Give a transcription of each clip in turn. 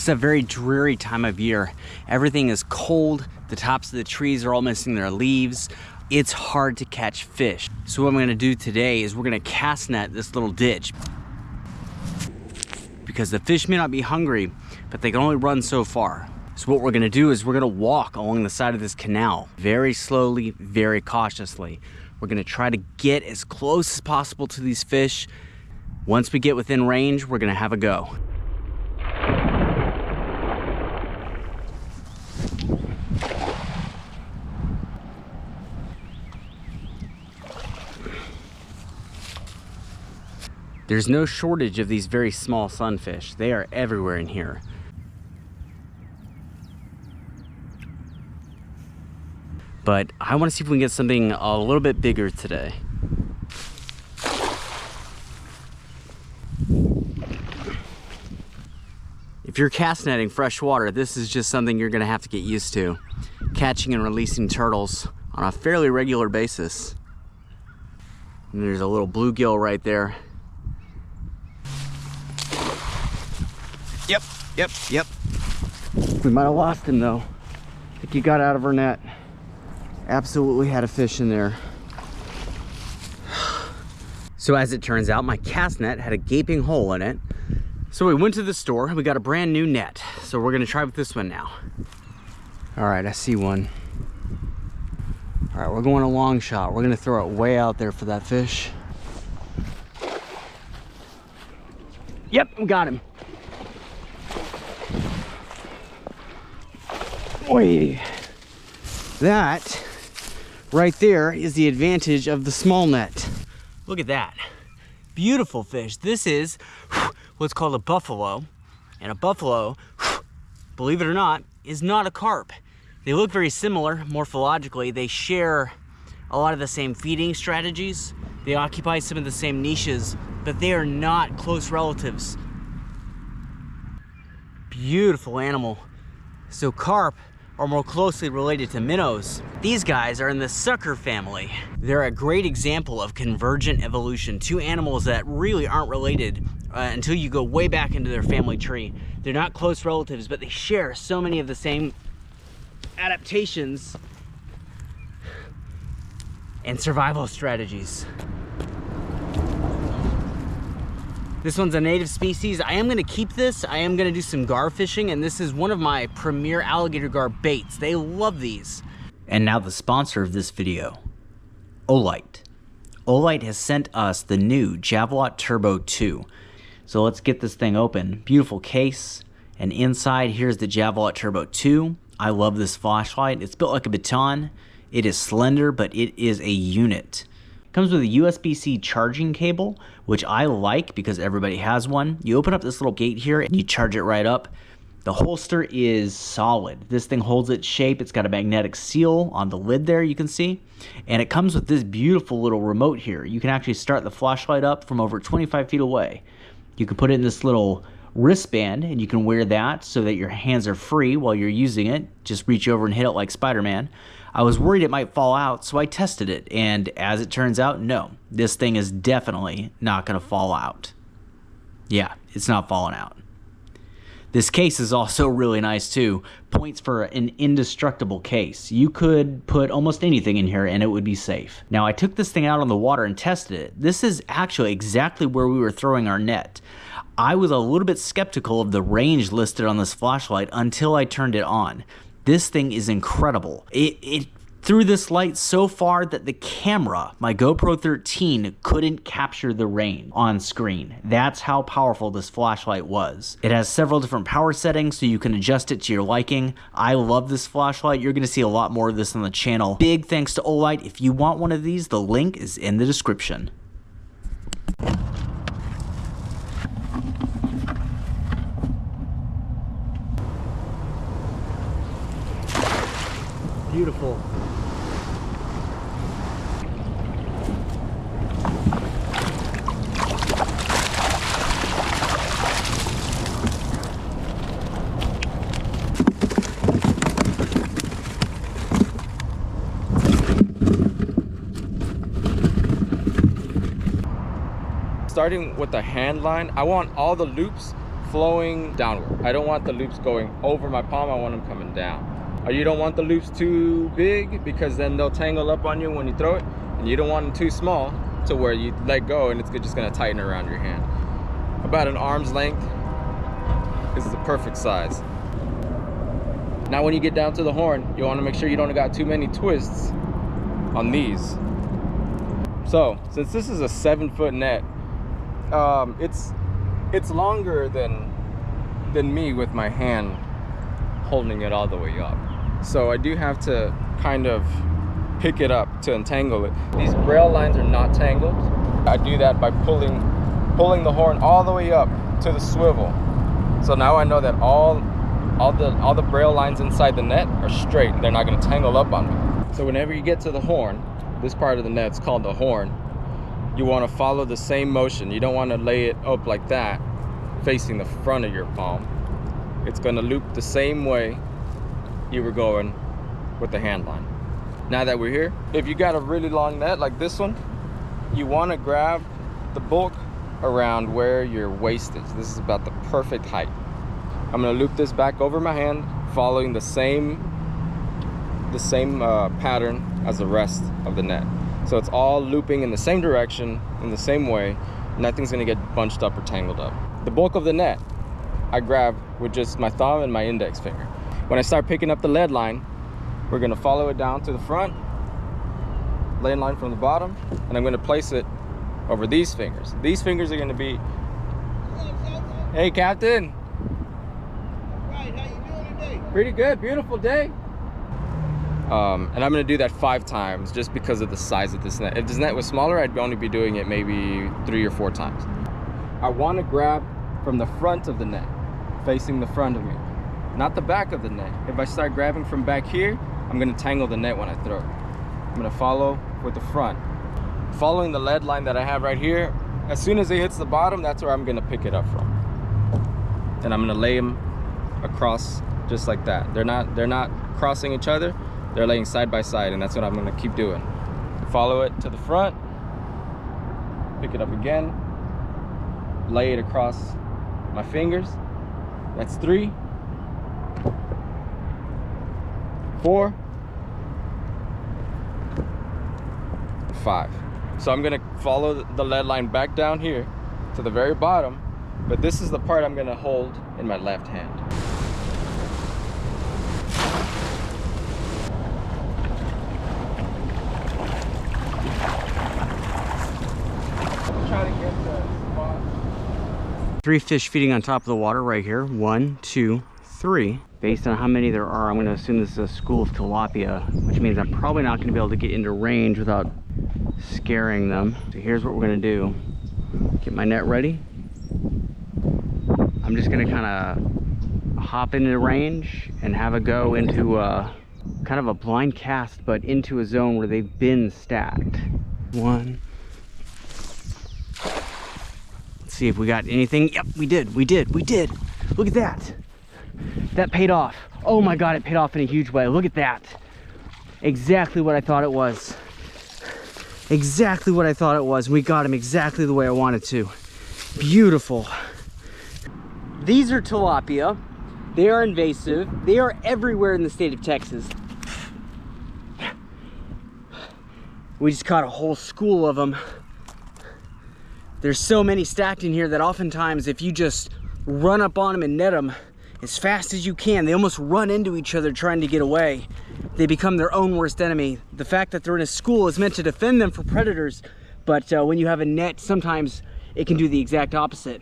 is a very dreary time of year. Everything is cold. The tops of the trees are all missing their leaves. It's hard to catch fish. So what I'm gonna do today is we're gonna cast net this little ditch, because the fish may not be hungry, but they can only run so far. So what we're gonna do is we're gonna walk along the side of this canal, very slowly, very cautiously. We're gonna try to get as close as possible to these fish. Once we get within range, we're gonna have a go. There's no shortage of these very small sunfish. They are everywhere in here. But I want to see if we can get something a little bit bigger today. If you're cast netting freshwater, this is just something you're gonna have to get used to. Catching and releasing turtles on a fairly regular basis. And there's a little bluegill right there. Yep. We might have lost him though. I think he got out of our net. Absolutely had a fish in there. So as it turns out, my cast net had a gaping hole in it. So we went to the store and we got a brand new net. So we're gonna try with this one now. All right, I see one. All right, we're going a long shot. We're gonna throw it way out there for that fish. Yep, we got him. Oy. That right there is the advantage of the small net. Look at that. Beautiful fish. This is what's called a buffalo. And a buffalo, believe it or not, is not a carp. They look very similar morphologically. They share a lot of the same feeding strategies. They occupy some of the same niches, but they are not close relatives. Beautiful animal. So carp are more closely related to minnows. These guys are in the sucker family. They're a great example of convergent evolution. Two animals that really aren't related until you go way back into their family tree. They're not close relatives, but they share so many of the same adaptations and survival strategies. This one's a native species. I am gonna keep this. I am gonna do some gar fishing, and this is one of my premier alligator gar baits. They love these. And now the sponsor of this video, Olight. Olight has sent us the new Javelot Turbo 2. So let's get this thing open. Beautiful case, and inside here's the Javelot Turbo 2. I love this flashlight. It's built like a baton. It is slender, but it is a unit. Comes with a USB-C charging cable, which I like because everybody has one. You open up this little gate here and you charge it right up. The holster is solid. This thing holds its shape. It's got a magnetic seal on the lid there, you can see. And it comes with this beautiful little remote here. You can actually start the flashlight up from over 25 feet away. You can put it in this little wristband and you can wear that so that your hands are free while you're using it. Just reach over and hit it like Spider-Man. I was worried it might fall out, so I tested it, and as it turns out, no. This thing is definitely not gonna fall out. Yeah, it's not falling out. This case is also really nice too. Points for an indestructible case. You could put almost anything in here and it would be safe. Now I took this thing out on the water and tested it. This is actually exactly where we were throwing our net. I was a little bit skeptical of the range listed on this flashlight until I turned it on. This thing is incredible. It threw this light so far that the camera, my GoPro 13, couldn't capture the range on screen. That's how powerful this flashlight was. It has several different power settings so you can adjust it to your liking. I love this flashlight. You're gonna see a lot more of this on the channel. Big thanks to Olight. If you want one of these, the link is in the description. Beautiful. Starting with the hand line, I want all the loops flowing downward. I don't want the loops going over my palm, I want them coming down. You don't want the loops too big because then they'll tangle up on you when you throw it, and you don't want them too small to where you let go and it's just gonna tighten around your hand. About an arm's length. This is the perfect size. Now when you get down to the horn, you want to make sure you don't got too many twists on these. So since this is a 7-foot net, it's longer than me with my hand holding it all the way up. So I do have to kind of pick it up to untangle it. These braille lines are not tangled. I do that by pulling the horn all the way up to the swivel. So now I know that all the braille lines inside the net are straight. They're not going to tangle up on me. So whenever you get to the horn, this part of the net's called the horn, you want to follow the same motion. You don't want to lay it up like that, facing the front of your palm. It's going to loop the same way you were going with the hand line. Now that we're here, if you got a really long net like this one, you want to grab the bulk around where your waist is. This is about the perfect height. I'm going to loop this back over my hand, following the same pattern as the rest of the net. So it's all looping in the same direction, in the same way. Nothing's going to get bunched up or tangled up. The bulk of the net I grab with just my thumb and my index finger. When I start picking up the lead line, we're going to follow it down to the front, lead line from the bottom, and I'm going to place it over these fingers. These fingers are going to be, hey Captain. All right, how you doing today? Pretty good, beautiful day. And I'm going to do that 5 times just because of the size of this net. If this net was smaller, I'd only be doing it maybe 3 or 4 times. I want to grab from the front of the net, facing the front of me, not the back of the net. If I start grabbing from back here, I'm going to tangle the net when I throw it. I'm going to follow with the front. Following the lead line that I have right here, as soon as it hits the bottom, that's where I'm going to pick it up from. And I'm going to lay them across just like that. They're not crossing each other. They're laying side by side, and that's what I'm going to keep doing. Follow it to the front, pick it up again, lay it across my fingers. That's 3, 4, 5. So I'm gonna follow the lead line back down here to the very bottom, but this is the part I'm gonna hold in my left hand. Try to get the spot. 3 fish feeding on top of the water right here. 1, 2, 3. Based on how many there are, I'm going to assume this is a school of tilapia, which means I'm probably not going to be able to get into range without scaring them. So here's what we're going to do. Get my net ready. I'm just going to kind of hop into range and have a go into kind of a blind cast, but into a zone where they've been stacked. 1. Let's see if we got anything. Yep, we did. Look at that. That paid off. Oh my God, it paid off in a huge way. Look at that. Exactly what I thought it was. Exactly what I thought it was. We got him exactly the way I wanted to. Beautiful. These are tilapia. They are invasive. They are everywhere in the state of Texas. We just caught a whole school of them. There's so many stacked in here that oftentimes if you just run up on them and net them as fast as you can, they almost run into each other trying to get away. They become their own worst enemy. The fact that they're in a school is meant to defend them from predators, but when you have a net, sometimes it can do the exact opposite.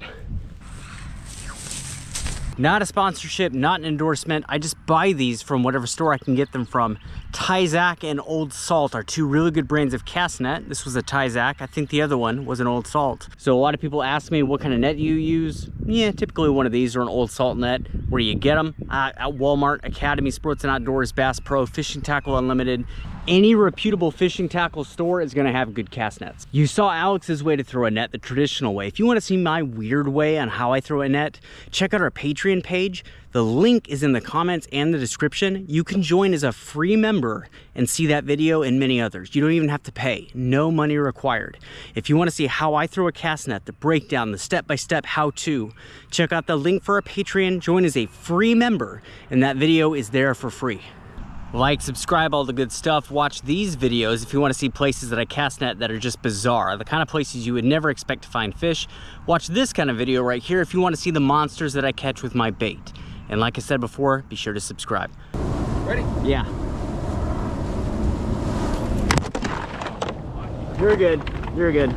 Not a sponsorship, not an endorsement. I just buy these from whatever store I can get them from. Tyzac and Old Salt are 2 really good brands of cast net. This was a Tyzac. I think the other one was an Old Salt. So a lot of people ask me what kind of net you use. Yeah, typically one of these or an Old Salt net. Where do you get them? At Walmart, Academy, Sports and Outdoors, Bass Pro, Fishing Tackle Unlimited. Any reputable fishing tackle store is gonna have good cast nets. You saw Alex's way to throw a net the traditional way. If you wanna see my weird way on how I throw a net, check out our Patreon Patreon page. The link is in the comments and the description. You can join as a free member and see that video and many others. You don't even have to pay. No money required. If you want to see how I throw a cast net, the breakdown, the step-by-step how-to, check out the link for our Patreon. Join as a free member, and that video is there for free. Like, subscribe, all the good stuff. Watch these videos if you want to see places that I cast net that are just bizarre, the kind of places you would never expect to find fish. Watch this kind of video right here if you want to see the monsters that I catch with my bait. And like I said before, be sure to subscribe. Ready? Yeah. You're good. You're good.